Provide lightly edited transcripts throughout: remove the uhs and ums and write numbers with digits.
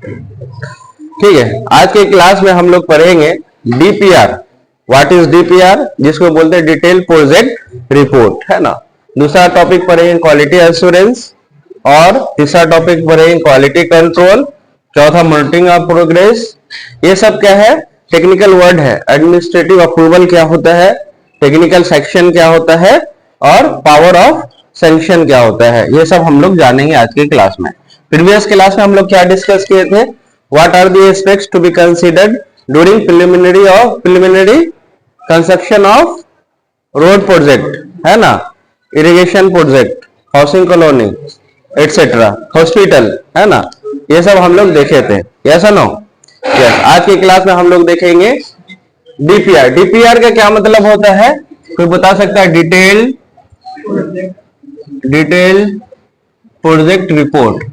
ठीक है, आज के क्लास में हम लोग पढ़ेंगे डीपीआर। व्हाट इज डीपीआर, जिसको बोलते हैं डिटेल प्रोजेक्ट रिपोर्ट, है ना। दूसरा टॉपिक पढ़ेंगे क्वालिटी एश्योरेंस, और तीसरा टॉपिक पढ़ेंगे क्वालिटी कंट्रोल, चौथा मॉनिटरिंग ऑफ प्रोग्रेस। ये सब क्या है, टेक्निकल वर्ड है। एडमिनिस्ट्रेटिव अप्रूवल क्या होता है, टेक्निकल सेक्शन क्या होता है, और पावर ऑफ सैंक्शन क्या होता है, ये सब हम लोग जानेंगे आज के क्लास में। प्रीवियस क्लास में हम लोग क्या डिस्कस किए थे, what are the aspects to be considered during preliminary construction of road project, है ना, irrigation project, housing colony etcetera, hospital, है ना। ये सब हम लोग देखे थे, यस और नो। यस, आज की क्लास में हम लोग देखेंगे डीपीआर। डीपीआर का क्या मतलब होता है, कोई बता सकता है? डिटेल प्रोजेक्ट रिपोर्ट,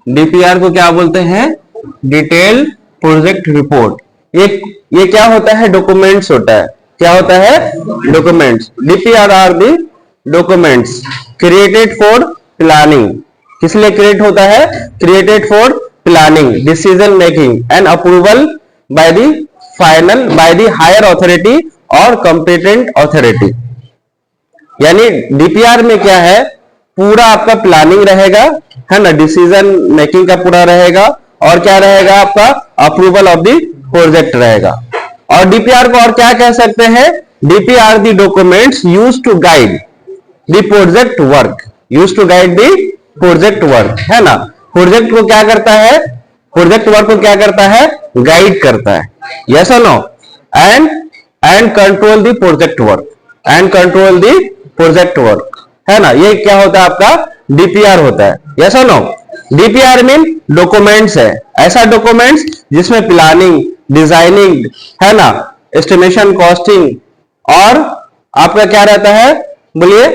डीपीआर को क्या बोलते हैं? Detail project report. ये क्या होता है? डॉक्यूमेंट्स होता है। क्या होता है? Documents. DPR are the documents created for planning. किस लिए क्रिएट होता है? Created for planning, decision making and approval by the higher authority और कॉम्पिटेंट अथॉरिटी। यानी डीपीआर में क्या है, पूरा आपका प्लानिंग रहेगा, है ना, डिसीजन मेकिंग का पूरा रहेगा, और क्या रहेगा आपका? अप्रूवल ऑफ द प्रोजेक्ट रहेगा। और डीपीआर को और क्या कह सकते हैं? DPR the documents used to guide the project work, है ना। प्रोजेक्ट को क्या करता है? प्रोजेक्ट वर्क को क्या करता है? गाइड करता है, यस और no. And control the project work, है ना। ये क्या होता है आपका? डीपीआर होता है, यस और नो। डीपीआर मीन डॉक्यूमेंट्स है, ऐसा डॉक्यूमेंट्स जिसमें प्लानिंग, डिजाइनिंग, है ना, एस्टिमेशन, कॉस्टिंग, और आपका क्या रहता है, बोलिए,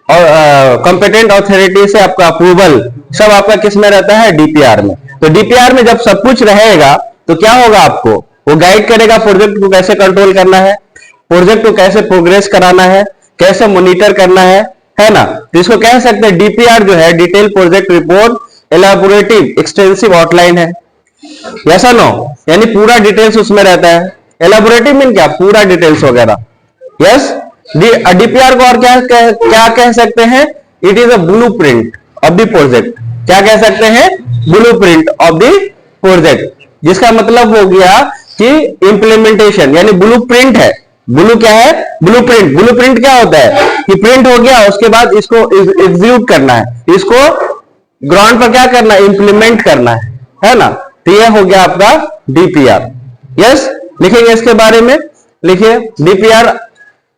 और कॉम्पिटेंट अथॉरिटी से आपका अप्रूवल, सब आपका किस में रहता है? डीपीआर में। तो डीपीआर में जब सब कुछ रहेगा तो क्या होगा? आपको वो गाइड करेगा प्रोजेक्ट को कैसे कंट्रोल करना है, प्रोजेक्ट को कैसे प्रोग्रेस कराना है, कैसे मॉनिटर करना है ना। तो इसको कह सकते हैं डीपीआर जो है, detail project report elaborative extensive outline है, यस और नो। यानी पूरा डिटेल्स उसमें रहता है। एलाबोरेटिव मीन क्या? पूरा डिटेल्स वगैरह, यस। डीपीआर को और क्या कह सकते हैं? It is a blueprint of the project. क्या कह सकते हैं? ब्लूप्रिंट ऑफ द प्रोजेक्ट, जिसका मतलब हो गया कि इंप्लीमेंटेशन, यानी ब्लूप्रिंट है। ब्लू क्या है? ब्लूप्रिंट। ब्लूप्रिंट क्या होता है कि प्रिंट हो गया, उसके बाद इसको एग्जीक्यूट करना है, इसको ग्राउंड पर क्या करना है? इंप्लीमेंट करना है ना। तो यह हो गया आपका डीपीआर, यस। लिखेंगे इसके बारे में, लिखिए डीपीआर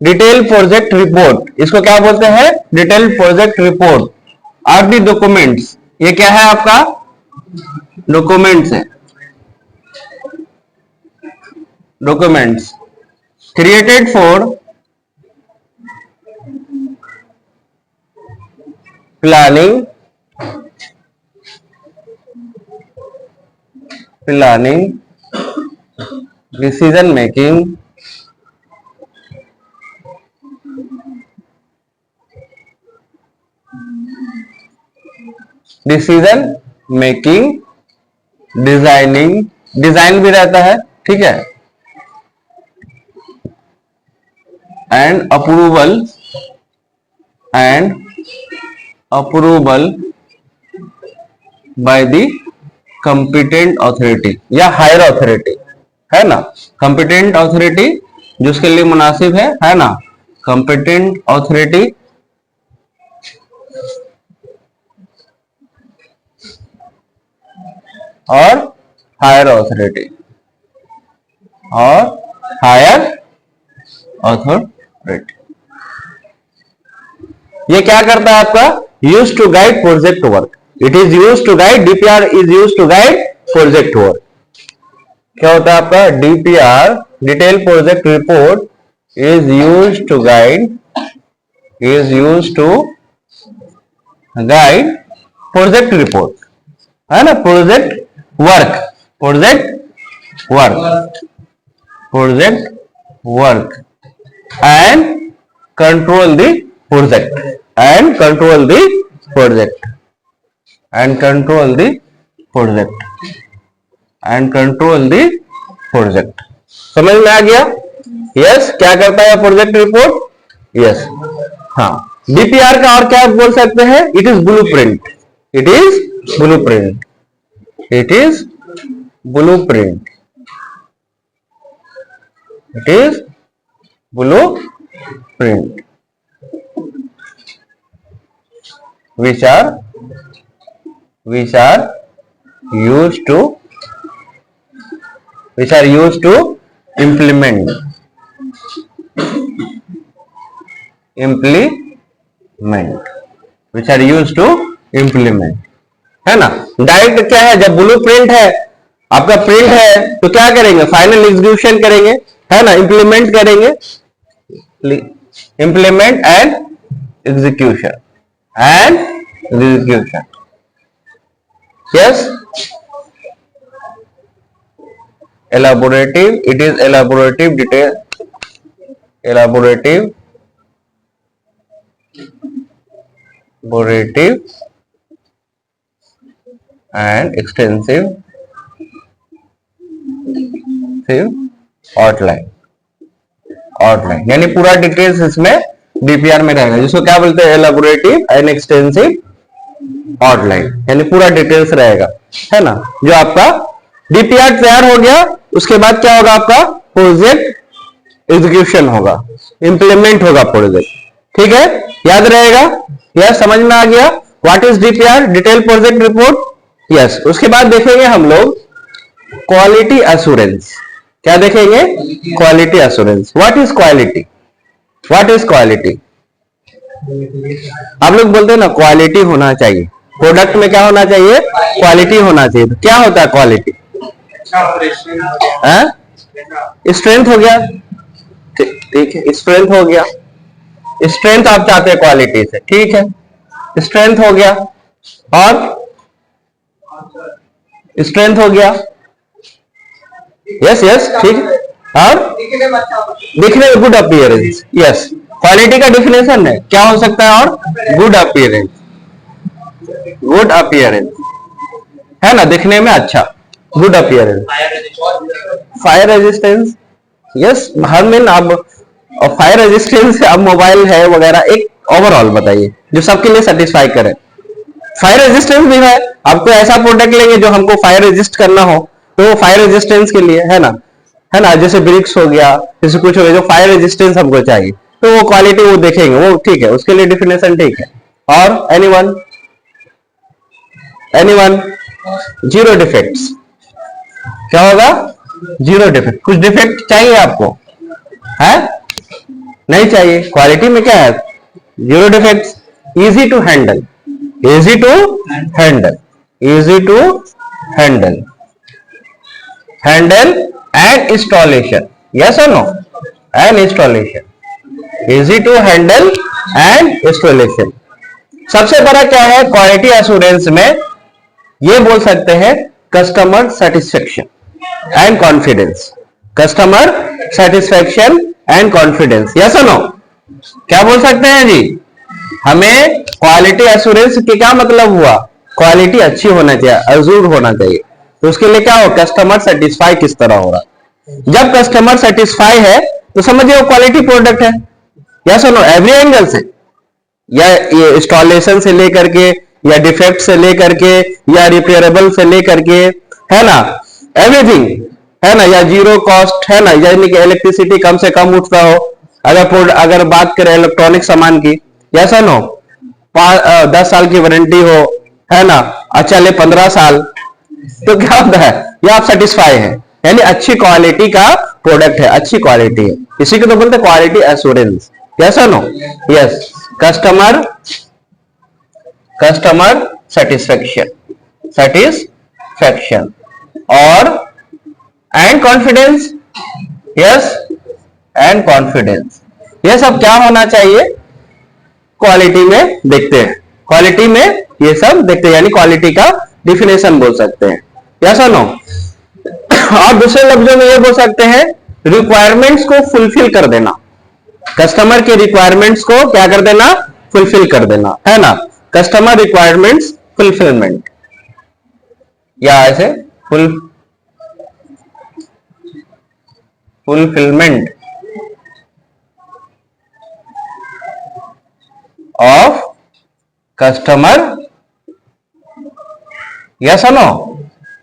डिटेल प्रोजेक्ट रिपोर्ट। इसको क्या बोलते हैं? Detail project report are the documents. ये क्या है आपका? डॉक्यूमेंट्स है, documents created for planning, decision making, designing, design भी रहता है, ठीक है, and approval by the competent authority या हायर अथॉरिटी, है ना। कॉम्पिटेंट अथॉरिटी जिसके लिए मुनासिब है ना, कॉम्पिटेंट अथॉरिटी और हायर अथॉरिटी, ये क्या करता है आपका? Use to guide project work. It is use to guide, DPR is use to guide project work. क्या होता है आपका? DPR detail project report is use to guide project report, है ना, project work and control the project, and control the project and control the project and control the project. समझ में आ गया? यस, क्या करता है प्रोजेक्ट रिपोर्ट? यस, हाँ। डीपीआर का और क्या बोल सकते हैं? It is blueprint, it is blueprint, it is blueprint, it is blueprint which are used to implement which are used to implement, है ना। डायरेक्ट क्या है, जब ब्लूप्रिंट है, आपका प्रिंट है, तो क्या करेंगे? फाइनल एग्जीक्यूशन करेंगे, है ना, इंप्लीमेंट करेंगे, implement and execution and execution. Yes, elaborative, it is elaborative detail, elaborative and extensive outline, यानी पूरा डिटेल्स इसमें डीपीआर में रहेगा, जिसको क्या बोलते हैं? एलाबोरेटिव एंड एक्सटेंसिव आउटलाइन, यानी पूरा डिटेल्स रहेगा, है ना। जो आपका डीपीआर तैयार हो गया, उसके बाद क्या होगा? आपका प्रोजेक्ट एग्जीक्यूशन होगा, इंप्लीमेंट होगा प्रोजेक्ट, ठीक है, याद रहेगा? यस, समझ में आ गया? What is DPR? Detail project report. Yes, उसके बाद देखेंगे हम लोग क्वालिटी एश्योरेंस। क्या देखेंगे? Quality assurance. What is quality? What is quality? आप लोग बोलते हैं ना क्वालिटी होना चाहिए, प्रोडक्ट में क्या होना चाहिए? क्वालिटी होना चाहिए। तो क्या होता है क्वालिटी? स्ट्रेंथ हो गया, ठीक है, स्ट्रेंथ हो गया, स्ट्रेंथ आप चाहते हैं क्वालिटी से, ठीक है, स्ट्रेंथ हो गया, और स्ट्रेंथ हो गया, यस यस, ठीक है, और दिखने में गुड अपीयरेंस। यस, क्वालिटी का डिफिनेशन है, क्या हो सकता है? और गुड अपीयरेंस, गुड अपीयरेंस, है ना, दिखने में अच्छा, good appearance. Fire resistance, yes, हर में अब फायर रेजिस्टेंस, अब मोबाइल है वगैरह, एक ओवरऑल बताइए जो सबके लिए सेटिस्फाई करे। फायर रेजिस्टेंस भी है, आपको ऐसा प्रोडक्ट लेंगे जो हमको फायर रेजिस्ट करना हो, तो वो फायर रेजिस्टेंस के लिए, है ना, जैसे ब्रिक्स हो गया, जैसे कुछ हो गया, जो फायर रेजिस्टेंस हमको चाहिए, तो वो क्वालिटी वो देखेंगे, वो ठीक है, उसके लिए डिफिनेशन ठीक है। और एनीवन जीरो डिफेक्ट्स, क्या होगा? Zero defect. कुछ डिफेक्ट चाहिए आपको, है? नहीं चाहिए। क्वालिटी में क्या है? Zero defects, easy to handle, easy to handle, easy to handle, handle and installation, yes और no? And installation, easy to handle and installation. सबसे बड़ा क्या है क्वालिटी एश्योरेंस में? ये बोल सकते हैं customer satisfaction and confidence, customer satisfaction and confidence, yes और नो? क्या बोल सकते हैं जी? हमें क्वालिटी एश्योरेंस के क्या मतलब हुआ? क्वालिटी अच्छी होना चाहिए, अजूर होना चाहिए। तो उसके लिए क्या हो? कस्टमर सेटिस्फाई किस तरह हो रहा है। जब कस्टमर सेटिस्फाई है तो समझिए वो क्वालिटी प्रोडक्ट है, यस और नो? एवरी एंगल से, या ये इंस्टॉलेशन से लेकर के, या डिफेक्ट से लेकर के, या रिपेयरेबल से लेकर के, है ना, एवरीथिंग, है ना, या जीरो कॉस्ट, है ना, यानी कि इलेक्ट्रिसिटी कम से कम उठता हो। अगर बात करें इलेक्ट्रॉनिक सामान की, यस और नो? 10 साल की वारंटी हो, है ना, चले 15 साल, तो क्या होता है? ये आप सेटिस्फाई है, यानी अच्छी क्वालिटी का प्रोडक्ट है, अच्छी क्वालिटी है, इसी को तो बोलते हैं क्वालिटी एश्योरेंस, यस और नो? यस, कस्टमर सेटिस्फेक्शन और and confidence, yes, and confidence. ये सब क्या होना चाहिए? क्वालिटी में देखते हैं, क्वालिटी में ये सब देखते हैं, यानी क्वालिटी का डिफिनेशन बोल सकते हैं, यस और नो? और दूसरे लफ्जों में ये बोल सकते हैं रिक्वायरमेंट्स को फुलफिल कर देना, कस्टमर के रिक्वायरमेंट्स को क्या कर देना? फुलफिल कर देना, है ना, कस्टमर रिक्वायरमेंट्स फुलफिलमेंट, या ऐसे फुलफिलमेंट ऑफ कस्टमर, यस और नो,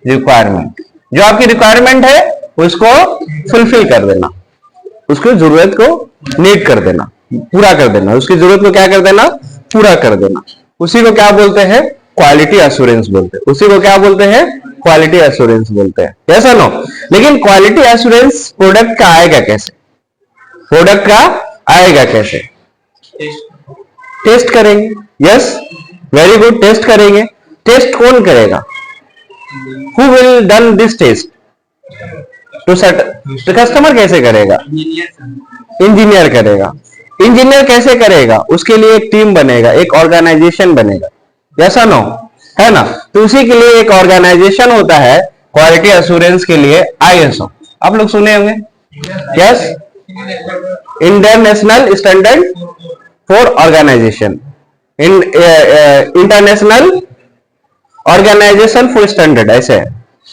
रिक्वायरमेंट, जो आपकी रिक्वायरमेंट है उसको फुलफिल कर देना, उसकी जरूरत को मीट कर देना, पूरा कर देना, उसकी जरूरत को क्या कर देना, पूरा कर देना, उसी को क्या बोलते हैं, क्वालिटी एश्योरेंस बोलते हैं, उसी को क्या बोलते हैं, क्वालिटी एश्योरेंस बोलते हैं, यस और नो। लेकिन क्वालिटी एश्योरेंस प्रोडक्ट का आएगा कैसे, प्रोडक्ट का आएगा कैसे, टेस्ट करेंगे, यस, वेरी गुड, टेस्ट करेंगे, टेस्ट कौन करेगा, who will done this test, तो कस्टमर कैसे करेगा, इंजीनियर करेगा, इंजीनियर कैसे करेगा, उसके लिए एक टीम बनेगा, एक ऑर्गेनाइजेशन बनेगा, यस नो, है ना, तो उसी के लिए एक ऑर्गेनाइजेशन होता है क्वालिटी एश्योरेंस के लिए, आईएसओ, आप लोग सुने होंगे, yes, international standard for organization, international organisation for standard, ऐसे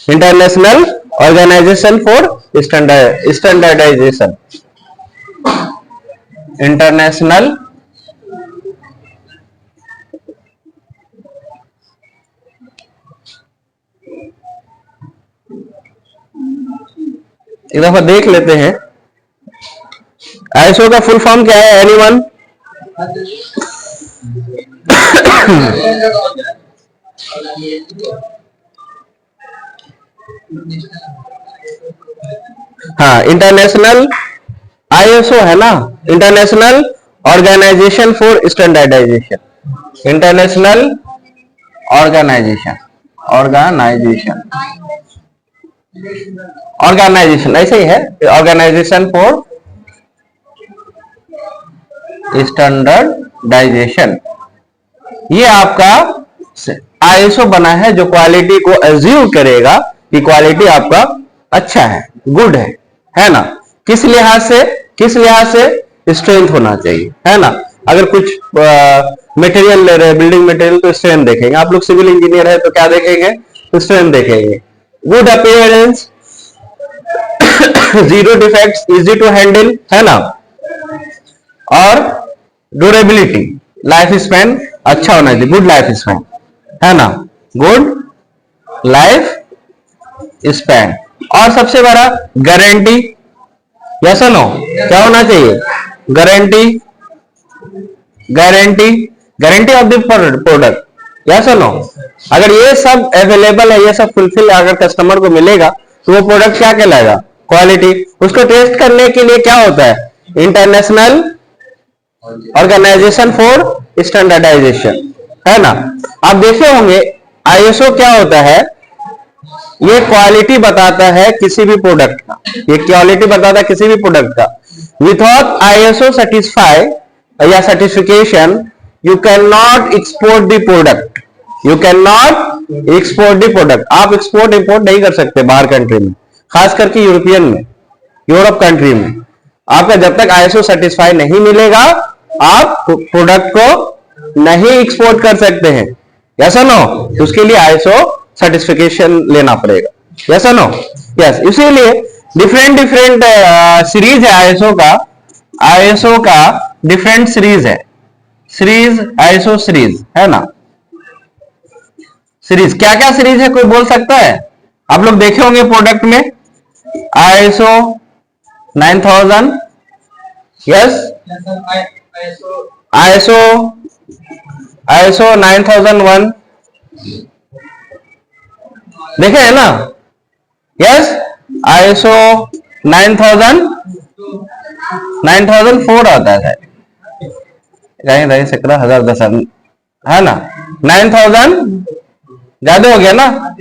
international organisation for standardisation, international एक दफा देख लेते हैं आईएसओ का फुल फॉर्म क्या है, एनीवन, हाँ, इंटरनेशनल आईएसओ है ना, international organisation for standardisation, international organisation, organisation, organisation ऐसे ही है, ऑर्गेनाइजेशन फॉर स्टैंडर्डाइजेशन, ये आपका आईएसओ बना है जो क्वालिटी को एज्यूम करेगा कि क्वालिटी आपका अच्छा है, गुड है ना, किस लिहाज से स्ट्रेंथ होना चाहिए, है ना, अगर कुछ मटेरियल ले रहे हैं, बिल्डिंग मटेरियल, तो स्ट्रेंथ देखेंगे, आप लोग सिविल इंजीनियर है तो क्या देखेंगे, तो स्ट्रेंथ देखेंगे, good appearance, zero defects, easy to handle, है ना, और ड्यूरेबिलिटी, लाइफ स्पैन अच्छा होना चाहिए, गुड लाइफ स्पैन, है ना, गुड लाइफ स्पैन, और सबसे बड़ा गारंटी, यस और नो, क्या होना चाहिए, guarantee, guarantee of the product, yes और नो, अगर ये सब अवेलेबल है, ये सब फुलफिल अगर कस्टमर को मिलेगा तो वो प्रोडक्ट क्या कहलाएगा, क्वालिटी। उसको टेस्ट करने के लिए क्या होता है, इंटरनेशनल ऑर्गेनाइजेशन फॉर स्टैंडर्डाइजेशन, है ना। आप देखे होंगे आईएसओ क्या होता है, ये क्वालिटी बताता है किसी भी प्रोडक्ट का, ये क्वालिटी बताता है किसी भी प्रोडक्ट का। विदाउट आईएसओ सेटिस्फाई या certification you can not export the product, you can not export the product. आप एक्सपोर्ट इंपोर्ट नहीं कर सकते बाहर कंट्री में, खास करके यूरोपियन में, यूरोप कंट्री में। आपका जब तक आईएसओ सेटिस्फाई नहीं मिलेगा आप प्रोडक्ट को नहीं एक्सपोर्ट कर सकते हैं, यस और नो। उसके लिए आईएसओ सर्टिफिकेशन लेना पड़ेगा, यस और नो, यस। इसीलिए डिफरेंट सीरीज है आईएसओ का डिफरेंट सीरीज है, सीरीज आईएसओ सीरीज, है ना। सीरीज क्या क्या सीरीज है, कोई बोल सकता है? आप लोग देखे होंगे प्रोडक्ट में आईएसओ 9000, यस, आईएसओ 9001 देखे है ना, यस। आईएसओ 9004 आता है, कहीं 1010 है ना, 9000 ज्यादा हो गया ना,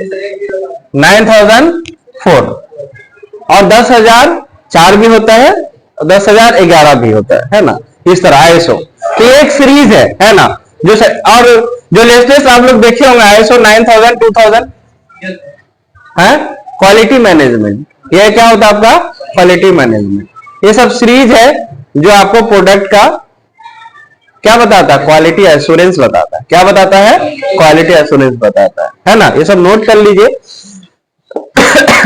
9004 और 10,004 भी होता है, 10,011 भी होता है ना, इस तरह आईएसओ। तो एक सीरीज है ना, जो और जो लेटेस्ट आप लोग देखे होंगे आईएसओ 9000, 2000 है क्वालिटी मैनेजमेंट। ये क्या होता है आपका क्वालिटी मैनेजमेंट। ये सब सीरीज है जो आपको प्रोडक्ट का क्या बताता है? क्वालिटी एश्योरेंस बताता है। क्या बताता है? क्वालिटी एश्योरेंस बताता है ना। ये सब नोट कर लीजिए।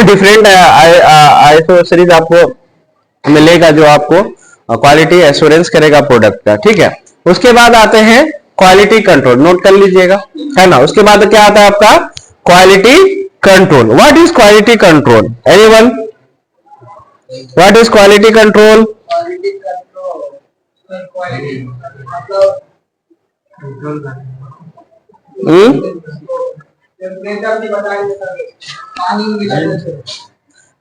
डिफरेंट आईएसओ सीरीज आपको मिलेगा जो आपको क्वालिटी एश्योरेंस करेगा प्रोडक्ट का, ठीक है। उसके बाद आते हैं क्वालिटी कंट्रोल, नोट कर लीजिएगा, है ना। उसके बाद क्या आता है आपका? Quality control. What is quality control? Anyone? What is quality control?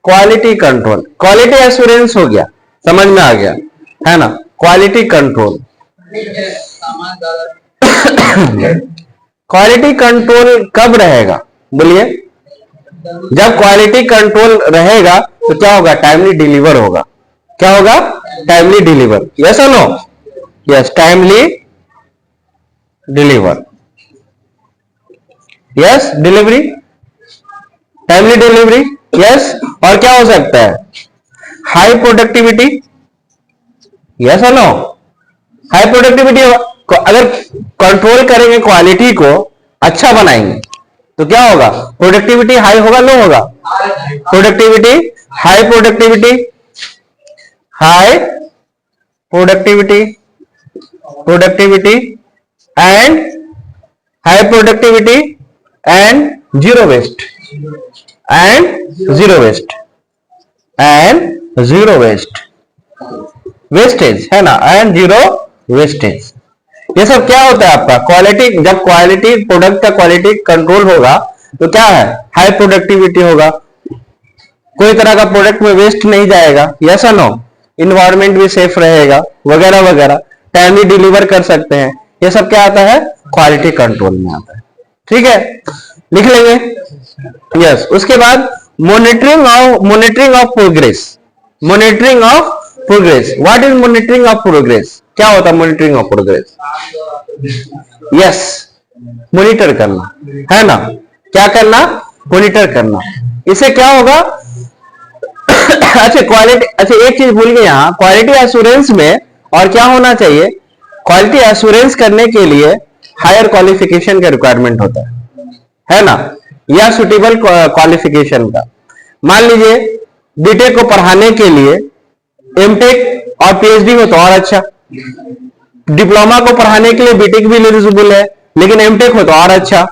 Quality control, quality assurance हो गया, समझ में आ गया, है ना। क्वालिटी कंट्रोल, क्वालिटी कंट्रोल कब रहेगा? बोलिए। जब क्वालिटी कंट्रोल रहेगा तो क्या होगा? टाइमली डिलीवर होगा। क्या होगा? Timely deliver. यस और no? Yes, timely deliver. Yes, delivery, timely delivery. Yes, और क्या हो सकता है? High productivity. यस और नो? High productivity. अगर कंट्रोल करेंगे, क्वालिटी को अच्छा बनाएंगे तो क्या होगा? प्रोडक्टिविटी हाई होगा, लो होगा? Productivity high, productivity high, productivity, productivity and high productivity and zero waste, and zero waste, and zero waste, wastage, है ना, एंड जीरो वेस्टेज। ये सब क्या होता है आपका? क्वालिटी। जब क्वालिटी, प्रोडक्ट का क्वालिटी कंट्रोल होगा तो क्या है? हाई प्रोडक्टिविटी होगा, कोई तरह का प्रोडक्ट में वेस्ट नहीं जाएगा। यस और नो? इन्वायरमेंट भी सेफ रहेगा, वगैरह वगैरह, टाइमली डिलीवर कर सकते हैं। ये सब क्या आता है? क्वालिटी कंट्रोल में आता है, ठीक है, लिख लेंगे। यस, उसके बाद monitoring of progress, monitoring of progress. What is monitoring of progress? क्या होता है monitoring of progress? Yes, monitor करना, है ना। क्या करना? मॉनिटर करना। इससे क्या होगा? अच्छा, क्वालिटी, अच्छा एक चीज भूल गए यहाँ, क्वालिटी एश्योरेंस में और क्या होना चाहिए? क्वालिटी एश्योरेंस करने के लिए हायर क्वालिफिकेशन का रिक्वायरमेंट होता है ना, या सुटेबल क्वालिफिकेशन का। मान लीजिए बीटेक को पढ़ाने के लिए एमटेक और पीएचडी हो तो और अच्छा, डिप्लोमा को पढ़ाने के लिए बीटेक भी एलिजिबल है लेकिन एमटेक हो तो और अच्छा।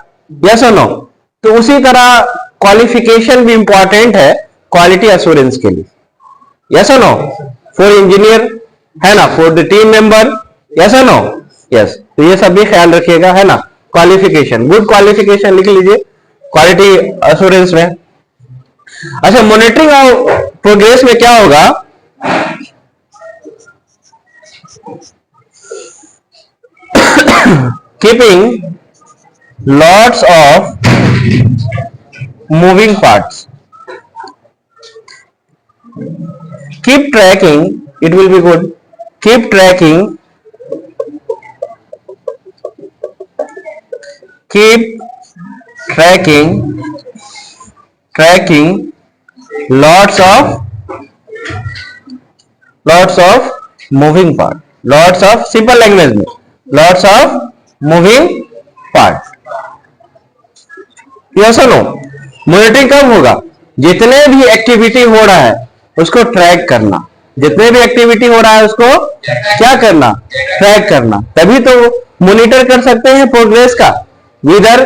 यस और नो? तो उसी तरह क्वालिफिकेशन भी इंपॉर्टेंट है क्वालिटी एश्योरेंस के लिए। यस और नो? फॉर इंजीनियर, है ना, for the team member. Yes और नो? यस, तो ये सब भी ख्याल रखिएगा, है ना। क्वालिफिकेशन, गुड क्वालिफिकेशन लिख लीजिए क्वालिटी एश्योरेंस में। अच्छा, मॉनिटरिंग ऑफ प्रोग्रेस में क्या होगा? keeping lots of moving parts, keep tracking, it will be good, keep tracking, keep tracking lots of moving part, lots of, simple language में lots of moving part। Yes और no? Monitoring कब होगा? जितने भी activity हो रहा है उसको ट्रैक करना, जितने भी एक्टिविटी हो रहा है उसको क्या करना? ट्रैक करना। तभी तो मॉनिटर कर सकते हैं प्रोग्रेस का, विदर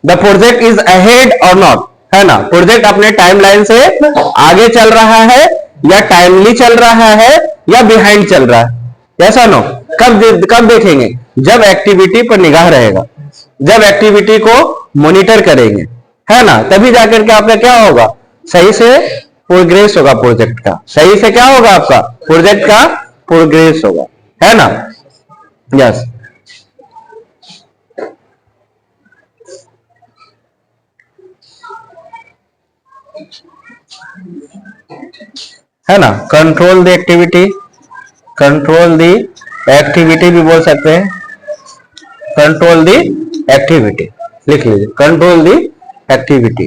द प्रोजेक्ट इज अहेड और नॉट, है ना। प्रोजेक्ट अपने टाइमलाइन से आगे चल रहा है या टाइमली चल रहा है या बिहाइंड चल रहा है। ऐसा नो? कब देखेंगे? जब एक्टिविटी पर निगाह रहेगा, जब एक्टिविटी को मॉनिटर करेंगे, है ना, तभी जाकर के आपका क्या होगा? सही से प्रोग्रेस होगा प्रोजेक्ट का, सही से क्या होगा? आपका प्रोजेक्ट का प्रोग्रेस होगा, है ना। यस, है ना। Control the activity, control the activity भी बोल सकते हैं, कंट्रोल दी एक्टिविटी लिख लीजिए, control the activity,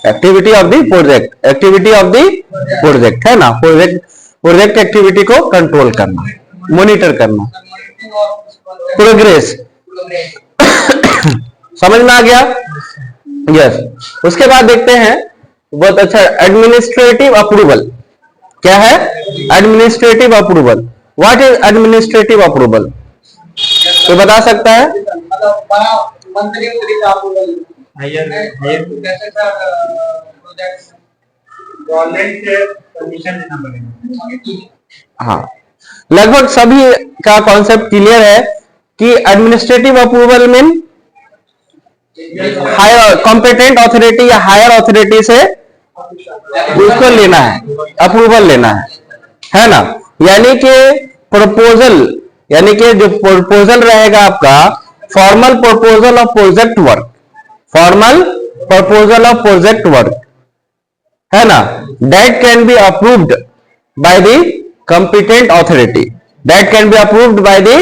activity of the project, activity of the project, है ना। प्रोजेक्ट एक्टिविटी को कंट्रोल करना, मॉनिटर करना, प्रोग्रेस। समझ में आ गया? यस। उसके बाद देखते हैं, बहुत अच्छा, एडमिनिस्ट्रेटिव अप्रूवल। क्या है? Administrative approval. What is administrative approval? कोई बता सकता है? हाँ, लगभग सभी का कॉन्सेप्ट क्लियर है कि administrative approval mean higher competent authority या हायर अथॉरिटी से उसको लेना है, अप्रूवल लेना है ना। यानी कि प्रपोजल, यानी कि जो प्रपोजल रहेगा आपका, formal proposal of project work, formal proposal of project work, है ना, that can be approved by the competent authority, that can be approved by the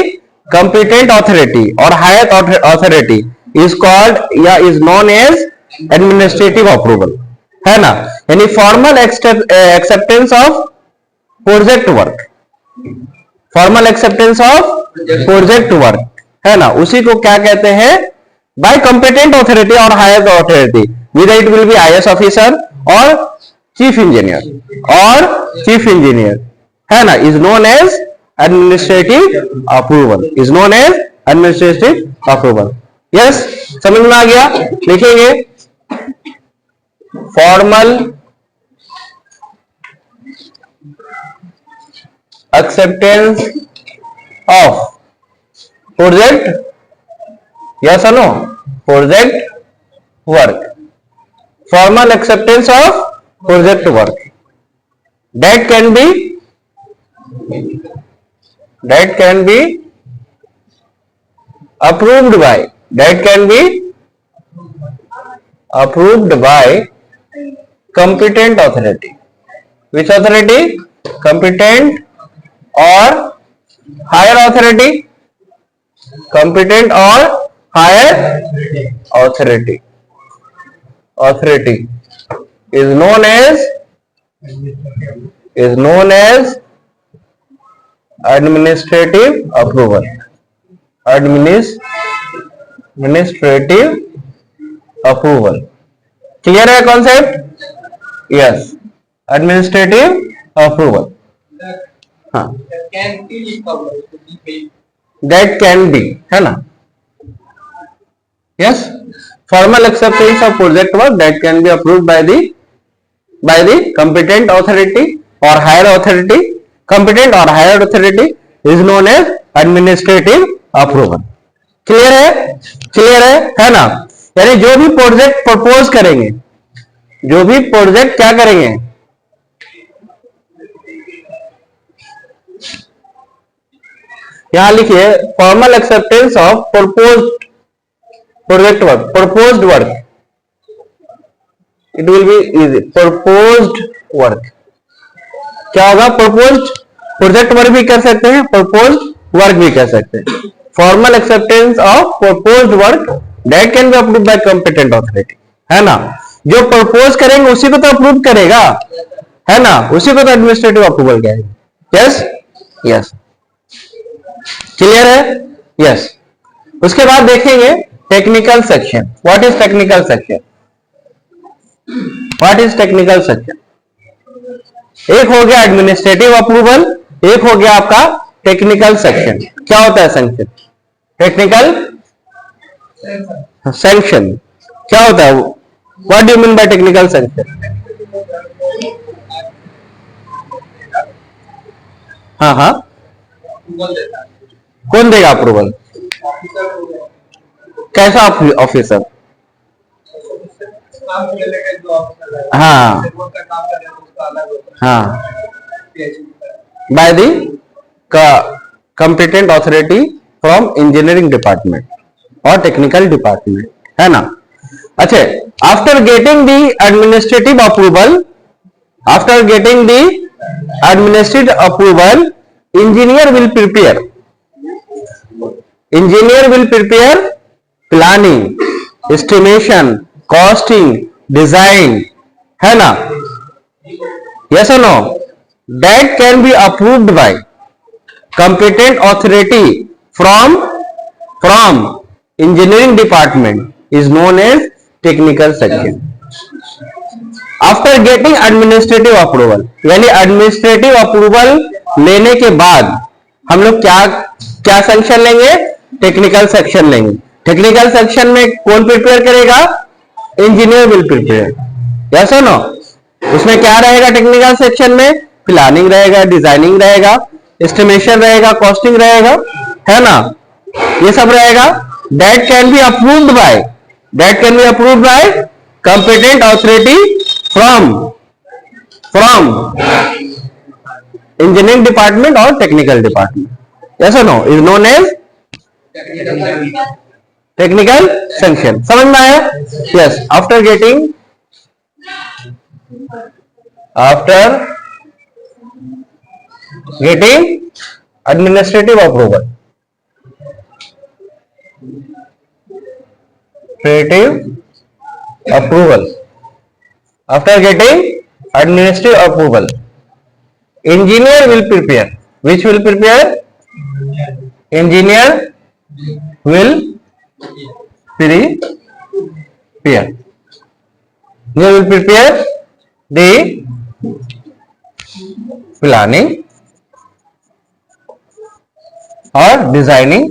competent authority or higher authority is called या is known as administrative approval, है ना। यानी formal acceptance of project work, formal acceptance of project work, है ना, उसी को क्या कहते हैं? by competent authority or higher authority, whether it will be IS officer or chief engineer or chief engineer, है ना, is known as administrative approval, is known as administrative approval. Yes, समझ में आ गया? लिखेंगे formal acceptance of project, yes और no, project work, formal acceptance of project work, that can be approved by, that can be approved by competent authority. Which authority? Competent or higher authority, competent or higher authority, authority is known as administrative approval, administrative approval। Clear है concept? Yes, administrative approval. हाँ, that can B, है ना। Yes, formal acceptance of project work that can be approved bye the competent authority or higher authority, competent or higher authority is known as administrative approval। Clear है? Clear है ना। यानी जो भी project propose करेंगे, जो भी प्रोजेक्ट क्या करेंगे, यहां लिखिए formal acceptance of proposed project work, proposed work, it will be easy, proposed work। क्या होगा? proposed प्रोजेक्ट वर्क भी कर सकते हैं, proposed वर्क भी कर सकते हैं। formal acceptance of proposed work that can be approved by competent authority, है ना। जो propose करेंगे उसी को तो अप्रूव करेगा, है ना, उसी को तो एडमिनिस्ट्रेटिव अप्रूवल कहेंगे। यस, यस, क्लियर है? यस। उसके बाद देखेंगे technical section. What is technical section? What is technical section? एक हो गया एडमिनिस्ट्रेटिव अप्रूवल, एक हो गया आपका टेक्निकल सेक्शन। क्या होता है सेक्शन? टेक्निकल सैंक्शन क्या होता है? What do you mean by technical sanction? हाँ हाँ, कौन देगा अप्रूवल? कैसा ऑफिसर? हाँ हाँ, by the competent authority from engineering department और टेक्निकल डिपार्टमेंट, है ना। अच्छा, after getting the administrative approval, after getting the administrative approval, engineer will prepare planning, estimation, costing, design, है ना। यस और no? That can be approved by competent authority from engineering department is known as technical section. After getting administrative approval, यानी administrative approval लेने के बाद हम लोग क्या सेक्शन लेंगे? टेक्निकल सेक्शन लेंगे। टेक्निकल सेक्शन में कौन प्रिपेयर करेगा? इंजीनियर विल प्रिपेयर, यस और नो? उसमें क्या रहेगा? टेक्निकल सेक्शन में प्लानिंग रहेगा, डिजाइनिंग रहेगा, एस्टिमेशन रहेगा, कॉस्टिंग रहेगा, है ना? ये सब रहेगा। That can be approved by competent authority from engineering department और टेक्निकल डिपार्टमेंट, यस और no? Is known as technical section. समझ में आया? Yes. After getting administrative approval, after getting administrative approval, engineer will prepare. Which will prepare? Engineer will prepare. They will prepare the planning और designing,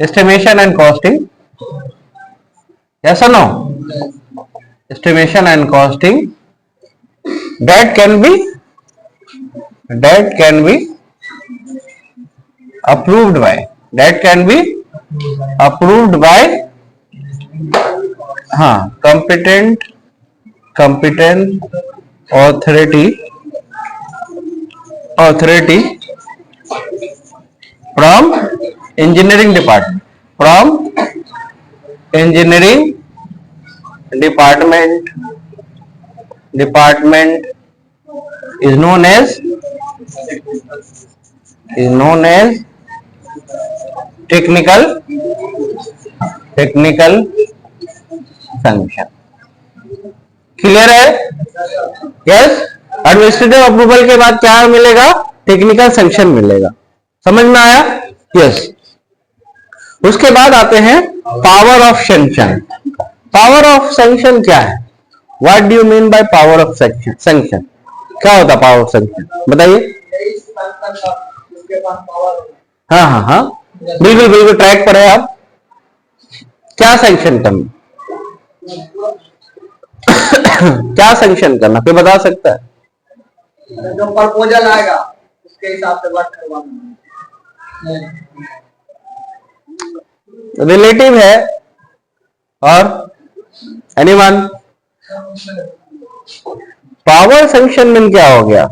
estimation and costing, yes or no? Estimation and costing, that can be approved by competent authority from engineering department, is known as technical sanction। Clear है? Yes. Administrative approval के बाद क्या मिलेगा? Technical sanction मिलेगा। समझ में आया? Yes. उसके बाद आते हैं power of sanction. Power of sanction क्या है? What do you mean by power of sanction? क्या होता है पावर ऑफ सैंक्शन? बताइए। हाँ, बिल्कुल ट्रैक पर है आप। क्या सैंक्शन करना? क्या सैंक्शन करना? कोई बता सकता है? जो प्रपोजल आएगा उसके हिसाब से वर्क करवाना। रिलेटिव है और एनीवन? पावर सैंक्शन मीन क्या हो गया?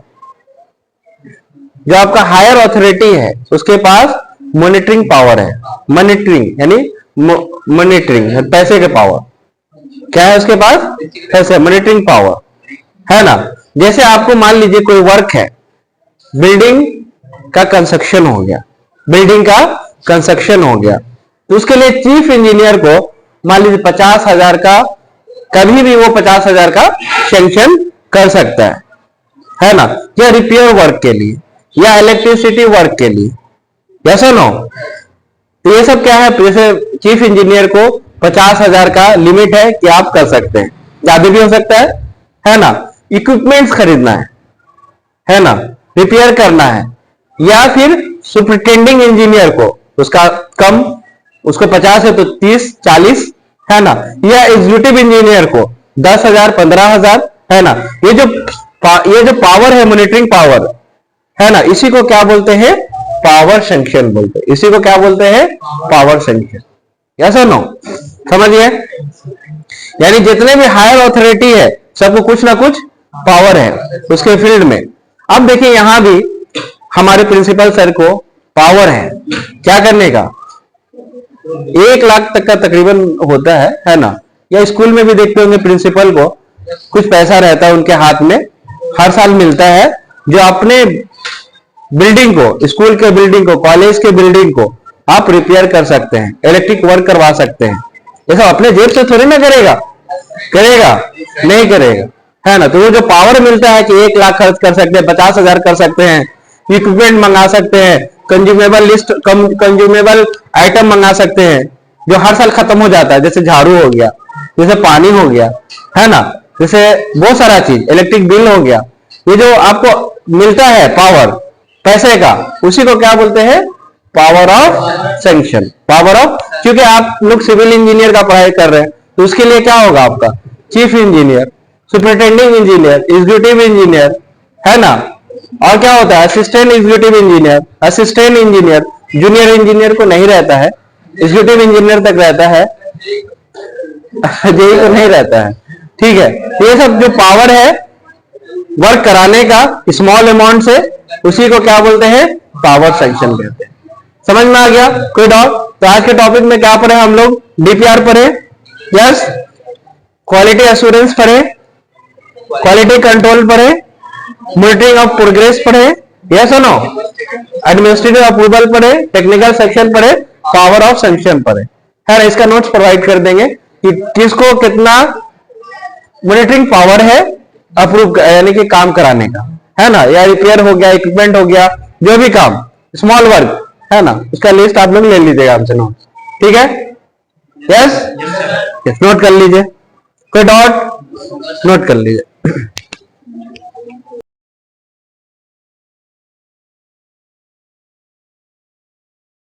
जो आपका हायर अथॉरिटी है उसके पास मॉनिटरिंग पावर है। मॉनिटरिंग यानी मॉनिटरिंग, पैसे के पावर। क्या है उसके पास? पैसे, मॉनिटरिंग पावर, है ना? जैसे आपको मान लीजिए कोई वर्क है, बिल्डिंग का कंस्ट्रक्शन हो गया, तो उसके लिए चीफ इंजीनियर को मान लीजिए 50,000 का, कभी भी वो 50,000 का सैंक्शन कर सकता है ना? या रिपेयर वर्क के लिए या इलेक्ट्रिसिटी वर्क के लिए, यस और नो? तो ये सब क्या है? जैसे चीफ इंजीनियर को 50,000 का लिमिट है कि आप कर सकते हैं, ज्यादा भी हो सकता है ना? इक्विपमेंट्स खरीदना है ना? रिपेयर करना है, या फिर सुपरिटेंडिंग इंजीनियर को उसका कम, उसको 50 है तो 30, 40, है ना? या एग्जीक्यूटिव इंजीनियर को 10,000, 15,000, है ना? ये जो पावर है, मॉनिटरिंग पावर, है ना? इसी को क्या बोलते हैं? पावर सैंक्शन बोलते हैं। इसी को क्या बोलते हैं? Power sanction. यस और नो? समझिए? यानी जितने भी हायर अथॉरिटी है सबको कुछ ना कुछ पावर है उसके फील्ड में। अब देखिए यहां भी हमारे प्रिंसिपल सर को पावर है क्या करने का? 1 लाख तक का तकरीबन होता है ना? या स्कूल में भी देखते होंगे प्रिंसिपल को कुछ पैसा रहता है उनके हाथ में, हर साल मिलता है, जो अपने बिल्डिंग को, स्कूल के बिल्डिंग को, कॉलेज के बिल्डिंग को आप रिपेयर कर सकते हैं, इलेक्ट्रिक वर्क करवा सकते हैं। ऐसा अपने जेब से थोड़ी ना करेगा? नहीं करेगा। है ना। तो वो जो पावर मिलता है कि 1 लाख खर्च कर सकते हैं, 50,000 कर सकते हैं, इक्विपमेंट मंगा सकते हैं, कंज्यूमेबल लिस्ट कंज्यूमेबल आइटम मंगा सकते हैं जो हर साल खत्म हो जाता है, जैसे झाड़ू हो गया, जैसे पानी हो गया, है ना, जैसे बहुत सारा चीज, इलेक्ट्रिक बिल हो गया। ये जो आपको मिलता है पावर पैसे का, उसी को क्या बोलते हैं? Power of sanction. Power of, क्योंकि आप लोग सिविल इंजीनियर का पढ़ाई कर रहे हैं तो उसके लिए क्या होगा आपका? Chief engineer, superintending engineer, executive engineer, है ना। और क्या होता है? Assistant executive engineer, assistant engineer, junior engineer को नहीं रहता है, एग्जीक्यूटिव इंजीनियर तक रहता है, जेई को नहीं रहता है। ठीक है, ये सब जो पावर है वर्क कराने का स्मॉल अमाउंट से, उसी को क्या बोलते हैं? पावर सैंक्शन कहते हैं। समझ में आ गया? कोई डाउट? तो आज के टॉपिक में क्या पढ़े हम लोग? डीपीआर पढ़े, यस, क्वालिटी एश्योरेंस पढ़े, क्वालिटी कंट्रोल पढ़े, मॉनिटरिंग ऑफ प्रोग्रेस पढ़े, यस और नो, एडमिनिस्ट्रेटिव अप्रूवल पढ़े, टेक्निकल सेक्शन पढ़े, पावर ऑफ सैंक्शन पढ़े, है ना। इसका नोट्स प्रोवाइड कर देंगे कि किसको कितना मॉनिटरिंग पावर है अप्रूव यानी कि काम कराने का, है ना, या रिपेयर हो गया, इक्विपमेंट हो गया, जो भी काम स्मॉल वर्क, है ना, उसका लिस्ट आप लोग ले लीजिएगा हमसे नोट। ठीक है, यस, नोट कर लीजिए। कोई डाउट? नोट कर लीजिए।